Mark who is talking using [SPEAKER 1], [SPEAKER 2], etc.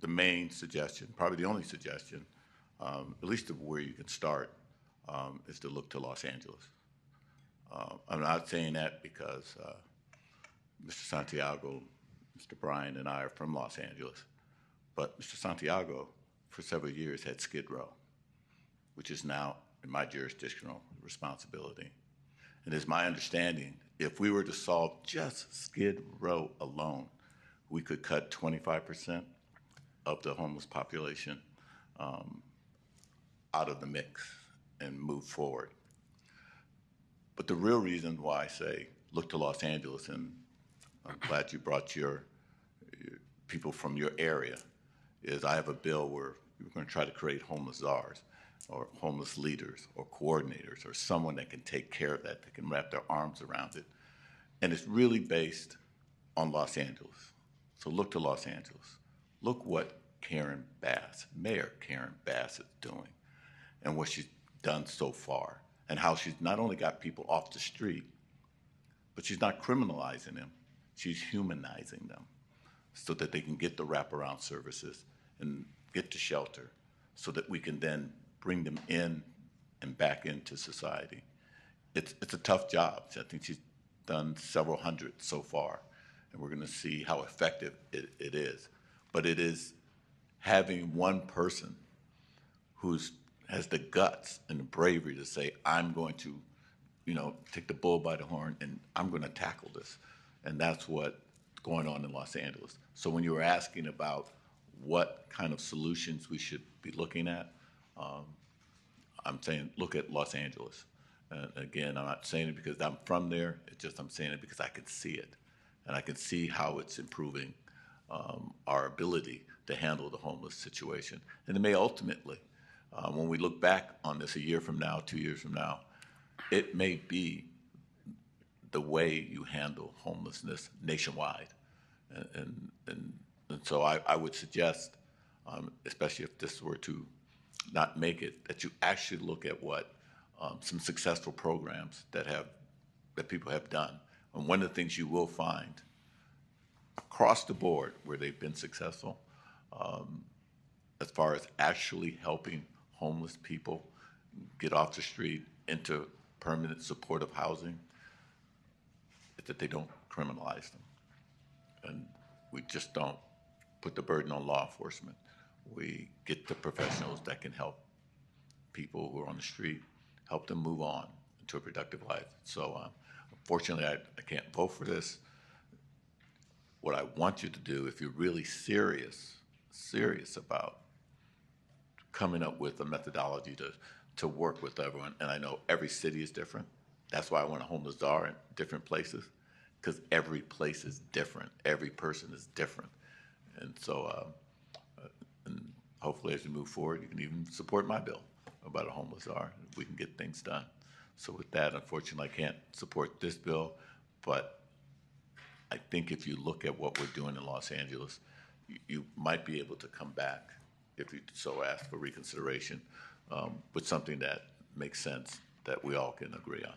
[SPEAKER 1] the main suggestion, probably the only suggestion, at least of where you can start, is to look to Los Angeles. I'm not saying that because Mr. Santiago, Mr. Bryan, and I are from Los Angeles, but Mr. Santiago, for several years, had Skid Row, which is now in my jurisdictional responsibility. And it's my understanding, if we were to solve just Skid Row alone, we could cut 25% of the homeless population out of the mix and move forward. But the real reason why I say look to Los Angeles, and I'm glad you brought your people from your area, is I have a bill where we're going to try to create homeless czars or homeless leaders or coordinators or someone that can take care of that can wrap their arms around it. And it's really based on Los Angeles. So look to Los Angeles. Look what Mayor Karen Bass is doing and what she's done so far and how she's not only got people off the street, but she's not criminalizing them, she's humanizing them so that they can get the wraparound services and get to shelter so that we can then bring them in and back into society. It's a tough job. I think she's done several hundred so far, and we're going to see how effective it is. But it is having one person who has the guts and the bravery to say, I'm going to, take the bull by the horn and I'm going to tackle this. And that's what's going on in Los Angeles. So when you were asking about what kind of solutions we should be looking at, I'm saying look at Los Angeles. Again, I'm not saying it because I'm from there. It's just I'm saying it because I can see it. And I can see how it's improving our ability to handle the homeless situation. And it may ultimately, when we look back on this a year from now, 2 years from now, it may be the way you handle homelessness nationwide. And so I would suggest, especially if this were to not make it, that you actually look at what some successful programs that people have done. And one of the things you will find across the board where they've been successful, as far as actually helping homeless people get off the street into permanent supportive housing, is that they don't criminalize them. And we just don't put the burden on law enforcement. We get the professionals that can help people who are on the street, help them move on into a productive life. So unfortunately, I can't vote for this. What I want you to do, if you're really serious about coming up with a methodology to work with everyone, and I know every city is different. That's why I want a homeless czar in different places, because every place is different. Every person is different. And so and hopefully as we move forward, you can even support my bill about a homeless czar. We can get things done. So with that, unfortunately, I can't support this bill, but I think if you look at what we're doing in Los Angeles, you might be able to come back, if you so ask for reconsideration, with something that makes sense that we all can agree on.